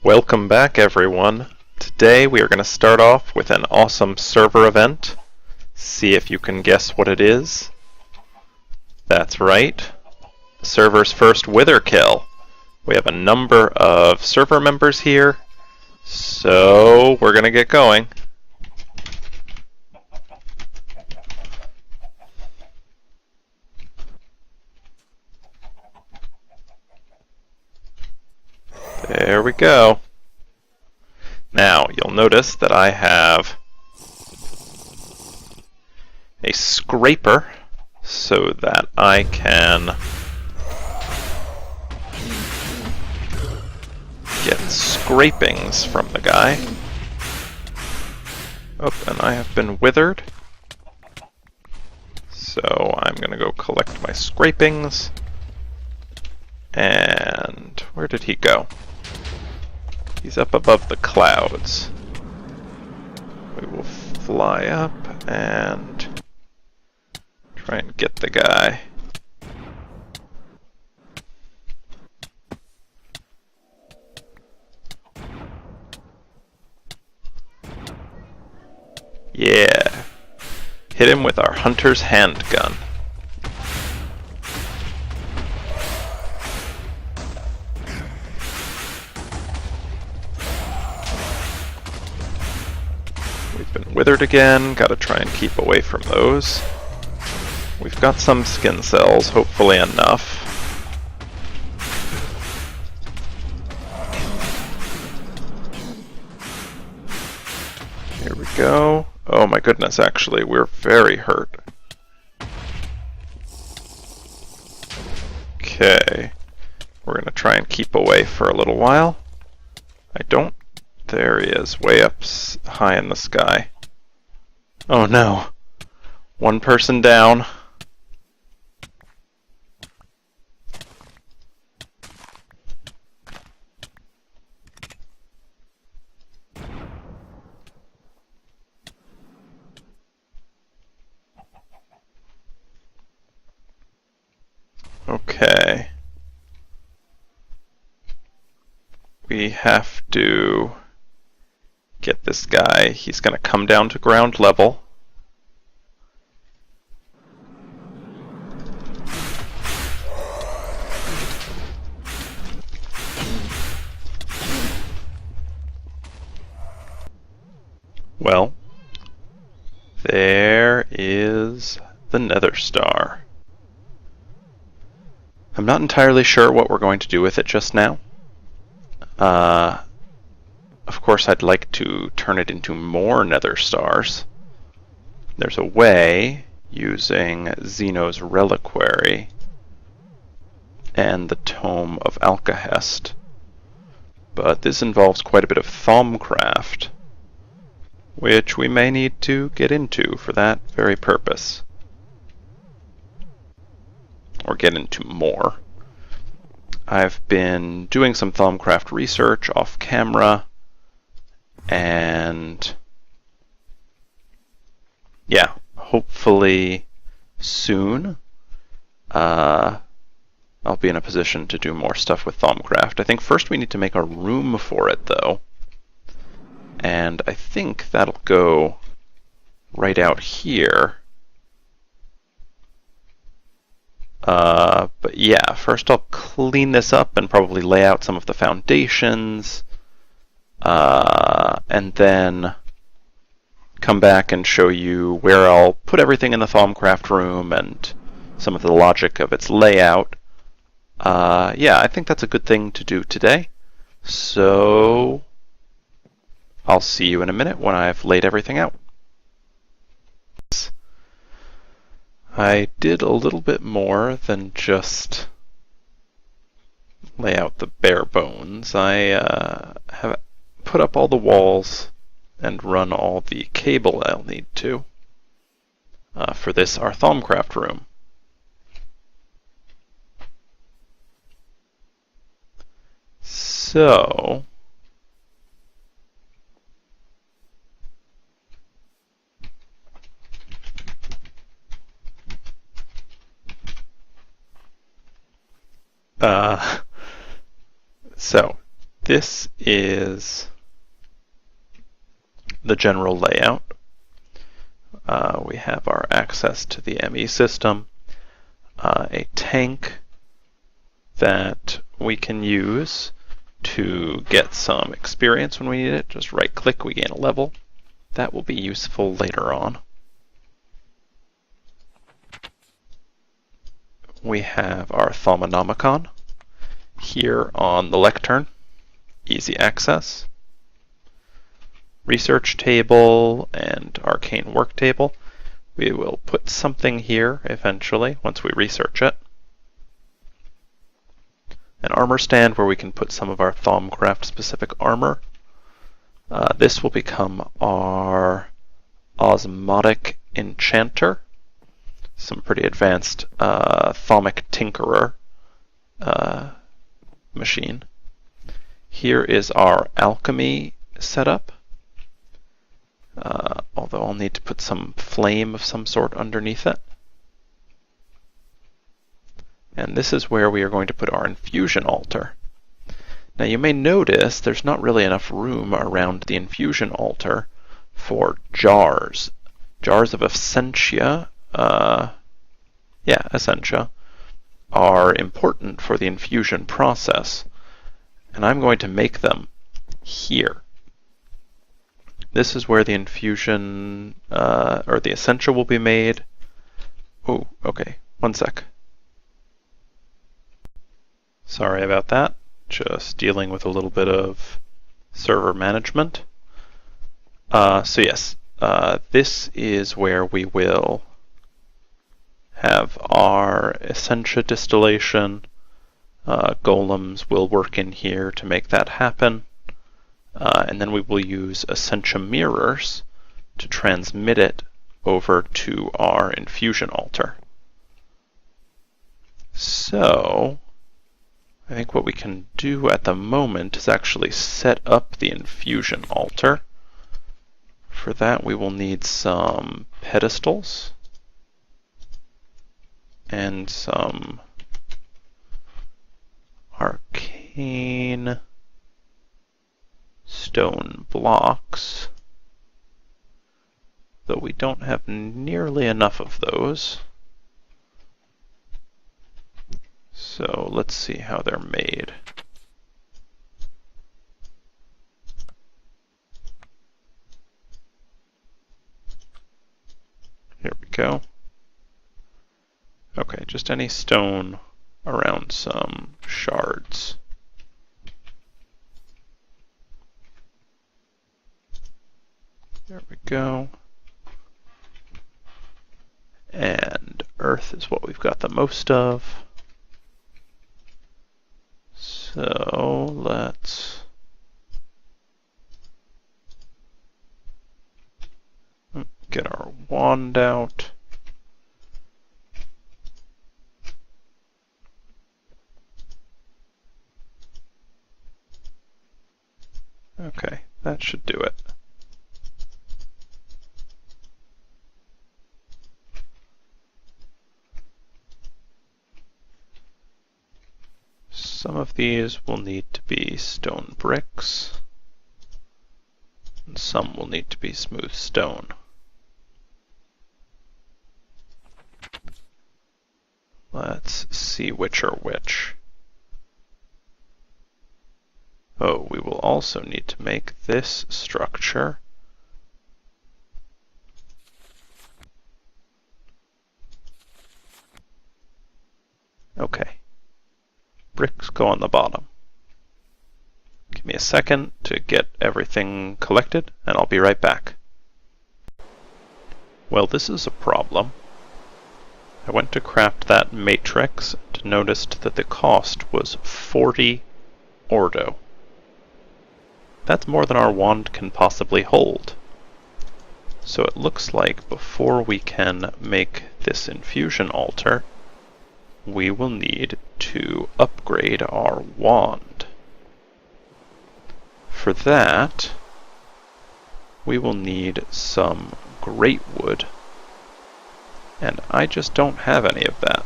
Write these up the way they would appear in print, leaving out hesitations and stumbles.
Welcome back, everyone. Today we are going to start off with an awesome server event. See if you can guess what it is. That's right. The server's first wither kill. We have a number of server members here, so we're going to get going. There we go. Now, you'll notice that I have a scraper so that I can get scrapings from the guy. Oh, and I have been withered. So I'm going to go collect my scrapings. And where did he go? He's up above the clouds. We will fly up and try and get the guy. Yeah. Hit him with our hunter's handgun. We've been withered again. Gotta try and keep away from those. We've got some skin cells, hopefully enough. Here we go. Oh my goodness, actually, we're very hurt. Okay. We're gonna try and keep away for a little while. There he is, way up high in the sky. Oh no. One person down. Okay. We have to get this guy. He's going to come down to ground level. Well, there is the Nether Star. I'm not entirely sure what we're going to do with it just now. Of course, I'd like to turn it into more Nether Stars. There's a way using Zeno's Reliquary and the Tome of Alcahest, but this involves quite a bit of Thaumcraft, which we may need to get into for that very purpose. Or get into more. I've been doing some Thaumcraft research off camera, and yeah, hopefully soon I'll be in a position to do more stuff with Thaumcraft. I think first we need to make a room for it though, and I think that'll go right out here. But yeah, first I'll clean this up and probably lay out some of the foundations, and then come back and show you where I'll put everything in the Thaumcraft room and some of the logic of its layout. Yeah, I think that's a good thing to do today. So I'll see you in a minute when I've laid everything out. I did a little bit more than just lay out the bare bones. I have put up all the walls and run all the cable I'll need to for this, our Thaumcraft room. So this is the general layout. We have our access to the ME system, a tank that we can use to get some experience when we need it. Just right click, we gain a level. That will be useful later on. We have our Thaumonomicon here on the lectern, easy access. Research table and arcane work table. We will put something here eventually once we research it. An armor stand where we can put some of our Thaumcraft specific armor. This will become our Osmotic Enchanter. Some pretty advanced Thaumic Tinkerer machine. Here is our alchemy setup. Although I'll need to put some flame of some sort underneath it. And this is where we are going to put our infusion altar. Now you may notice there's not really enough room around the infusion altar for jars. Jars of Essentia, Essentia, are important for the infusion process. And I'm going to make them here. This is where the infusion, or the Essentia will be made. Oh, okay, one sec. Sorry about that. Just dealing with a little bit of server management. So yes, this is where we will have our Essentia distillation. Golems will work in here to make that happen. And then we will use Essentia mirrors to transmit it over to our infusion altar. So I think what we can do at the moment is actually set up the infusion altar. For that we will need some pedestals and some arcane stone blocks, though we don't have nearly enough of those. So let's see how they're made. Here we go. Okay, just any stone around some shards. There we go. And earth is what we've got the most of. So let's get our wand out. Okay, that should do it. Some of these will need to be stone bricks, and some will need to be smooth stone. Let's see which are which. Oh, we will also need to make this structure. Okay. Bricks go on the bottom. Give me a second to get everything collected, and I'll be right back. Well, this is a problem. I went to craft that matrix and noticed that the cost was 40 ordo. That's more than our wand can possibly hold. So it looks like before we can make this infusion altar, we will need to upgrade our wand. For that, we will need some great wood, and I just don't have any of that.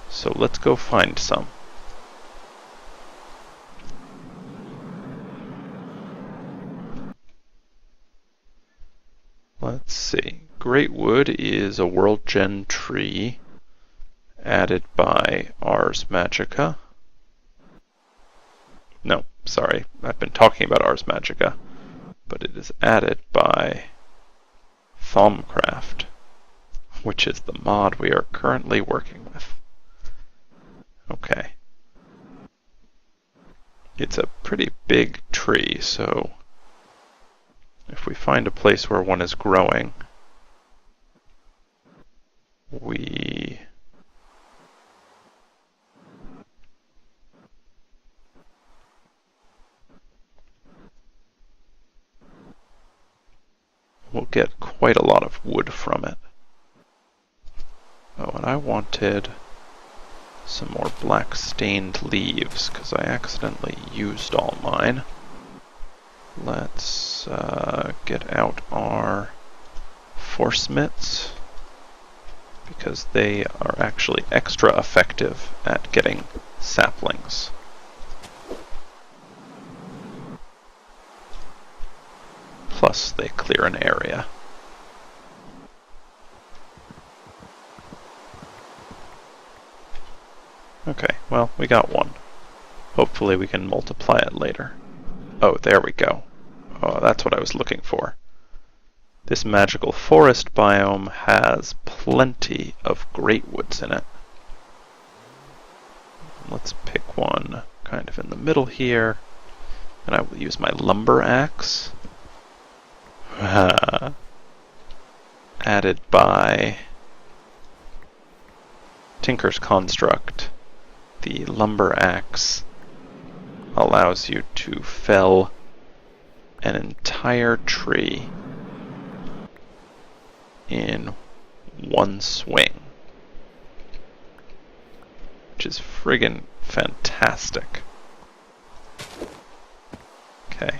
So let's go find some. Let's see. Great Wood is a World Gen tree added by Ars Magica. No, sorry, I've been talking about Ars Magica, but it is added by Thaumcraft, which is the mod we are currently working with. Okay. It's a pretty big tree, so if we find a place where one is growing, we will get quite a lot of wood from it. Oh, and I wanted some more black stained leaves because I accidentally used all mine. Let's get out our force mitts because they are actually extra effective at getting saplings. Plus they clear an area. Okay, well, we got one. Hopefully we can multiply it later. Oh, there we go. Oh, that's what I was looking for. This magical forest biome has plenty of great woods in it. Let's pick one kind of in the middle here, and I will use my lumber axe. Added by Tinker's Construct. The lumber axe allows you to fell an entire tree in one swing, which is friggin' fantastic. Okay.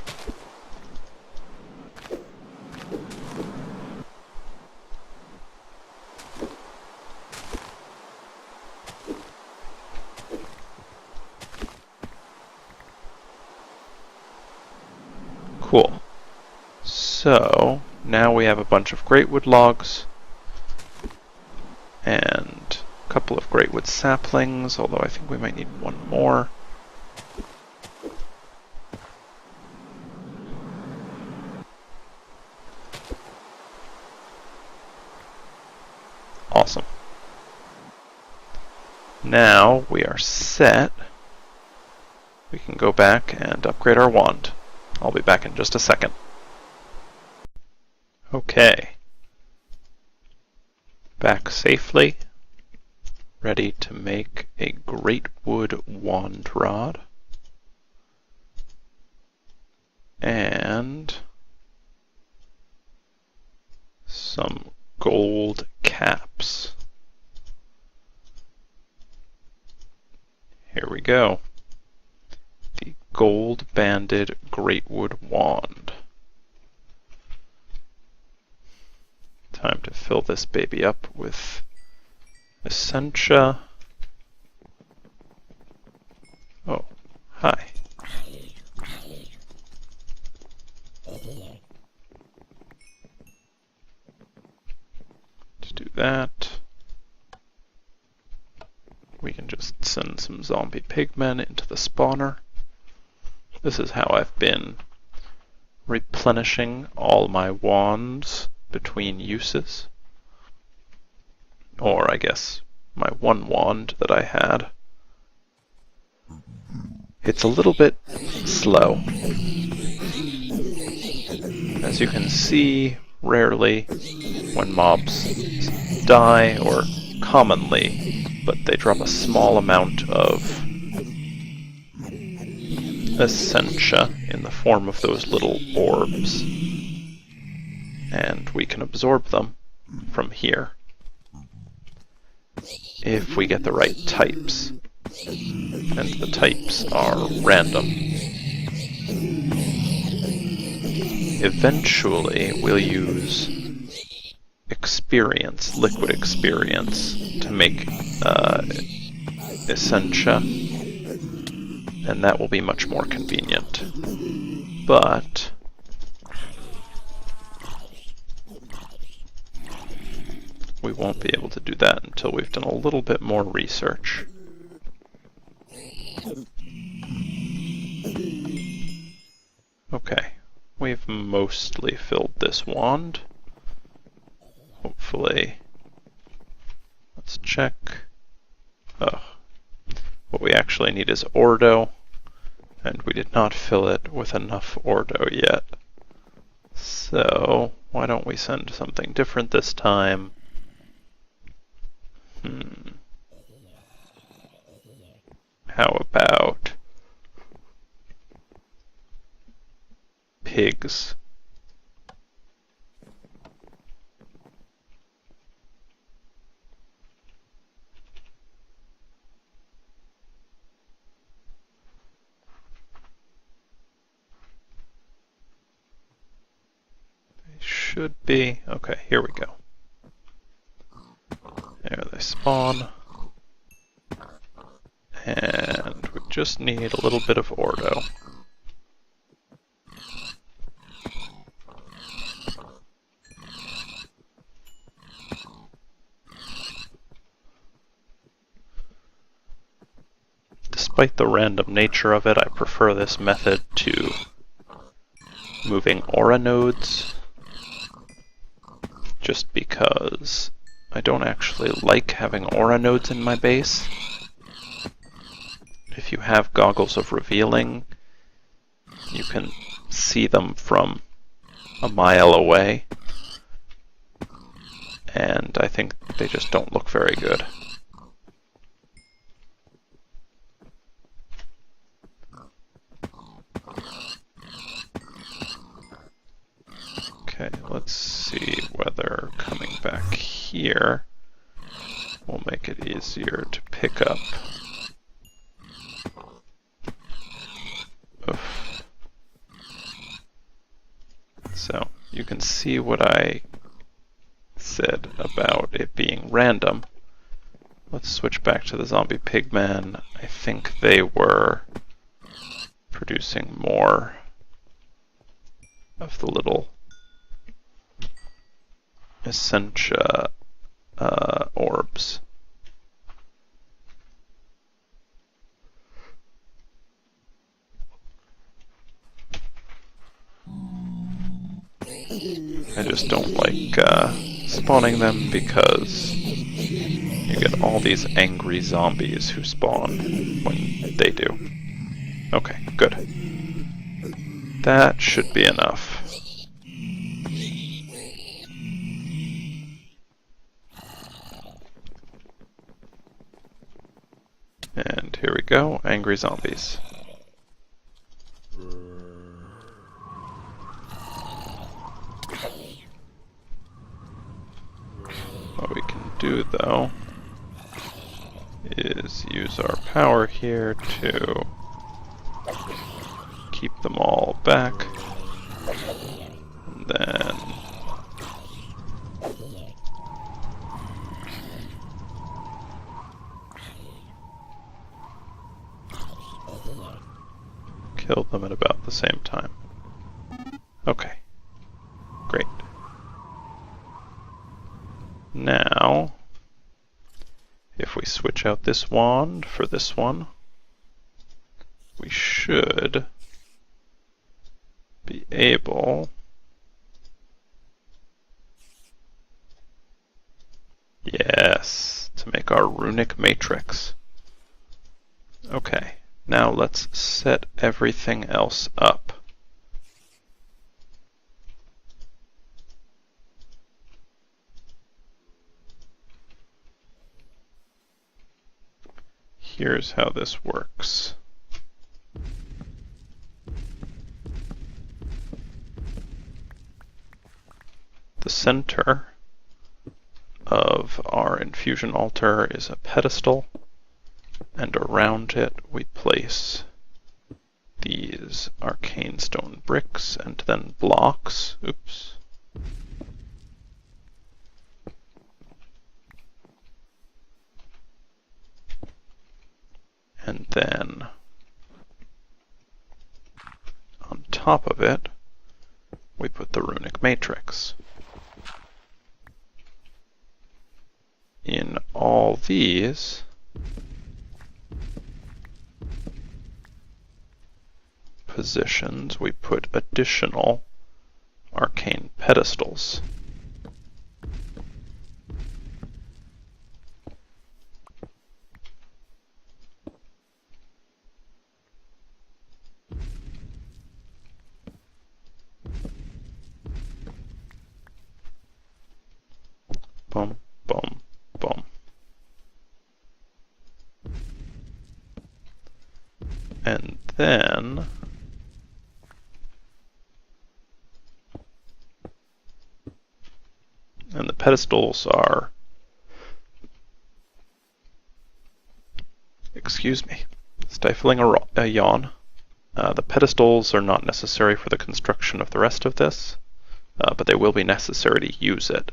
Cool. So, now we have a bunch of greatwood logs and a couple of greatwood saplings, although I think we might need one more. Awesome. Now we are set. We can go back and upgrade our wand. I'll be back in just a second. Okay. Back safely. Ready to make a greatwood wand rod. And some gold caps. Here we go. The gold-banded greatwood wand. Time to fill this baby up with essentia. Oh, hi. Let's do that. We can just send some zombie pigmen into the spawner. This is how I've been replenishing all my wands between uses. Or I guess my one wand that I had. It's a little bit slow. As you can see, rarely when mobs die, or commonly, but they drop a small amount of essentia in the form of those little orbs. And we can absorb them from here if we get the right types. And the types are random. Eventually, we'll use experience, liquid experience, to make essentia, and that will be much more convenient. But we won't be able to do that until we've done a little bit more research. Okay, we've mostly filled this wand. Hopefully, let's check. Oh, what we actually need is ordo, and we did not fill it with enough ordo yet. So, why don't we send something different this time? How about pigs? They should be. Okay, here we go. There they spawn. And we just need a little bit of ordo. Despite the random nature of it, I prefer this method to moving aura nodes, just because I don't actually like having aura nodes in my base. If you have goggles of revealing, you can see them from a mile away, and I think they just don't look very good. Okay, let's see whether coming back here will make it easier to pick up. Oof. So, you can see what I said about it being random. Let's switch back to the zombie pigmen. I think they were producing more of the little Essentia orbs. I just don't like spawning them because you get all these angry zombies who spawn when they do. Okay, good. That should be enough. And here we go, angry zombies. What we can do, though, is use our power here to keep them all back, and then kill them at about the same time. Okay, great. Now, if we switch out this wand for this one, we should be able, yes, to make our runic matrix. Okay, now let's set everything else up. Here's how this works. The center of our infusion altar is a pedestal, and around it we place these arcane stone bricks and then blocks. Oops. And then on top of it, we put the runic matrix. in all these, positions, we put additional arcane pedestals. Boom, boom, boom. And then the pedestals are, excuse me, stifling a yawn. The pedestals are not necessary for the construction of the rest of this, but they will be necessary to use it.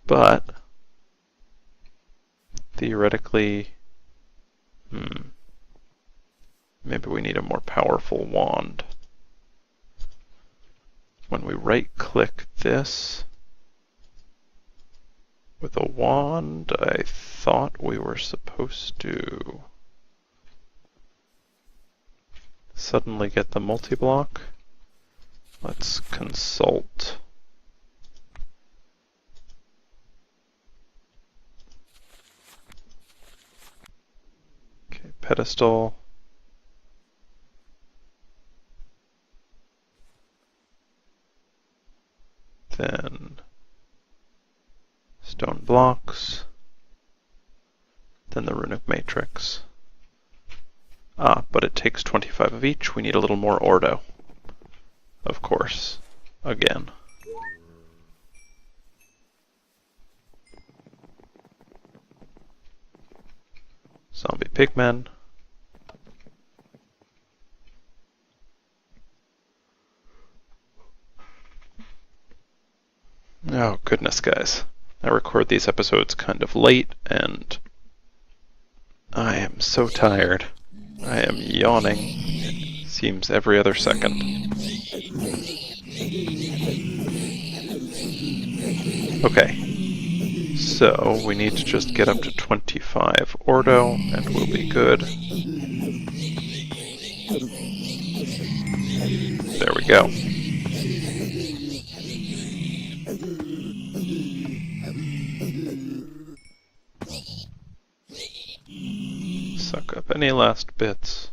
But theoretically, maybe we need a more powerful wand. When we right-click this with a wand, I thought we were supposed to suddenly get the multi-block. Let's consult. Okay, pedestal. Then stone blocks. Then the runic matrix. But it takes 25 of each. We need a little more ordo. Of course. Again. Zombie pigmen. Oh, goodness, guys. I record these episodes kind of late, and I am so tired. I am yawning. It seems every other second. Okay. So, we need to just get up to 25 ordo, and we'll be good. There we go. Suck up any last bits.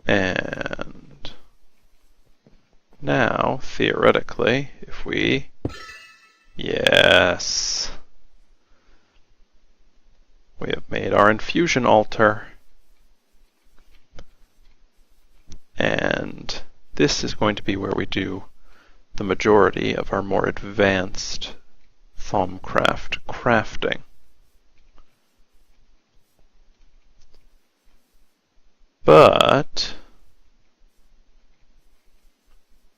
And now, theoretically, if we... Yes! We have made our infusion altar. And this is going to be where we do the majority of our more advanced Thaumcraft crafting. But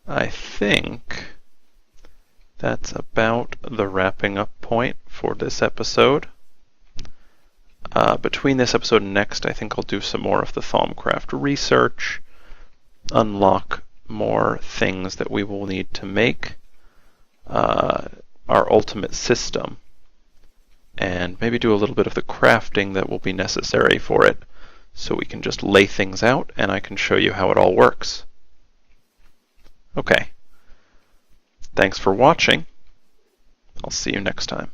I think that's about the wrapping up point for this episode. Between this episode and next, I think I'll do some more of the Thaumcraft research, unlock more things that we will need to make our ultimate system, and maybe do a little bit of the crafting that will be necessary for it, so we can just lay things out and I can show you how it all works. Okay. Thanks for watching. I'll see you next time.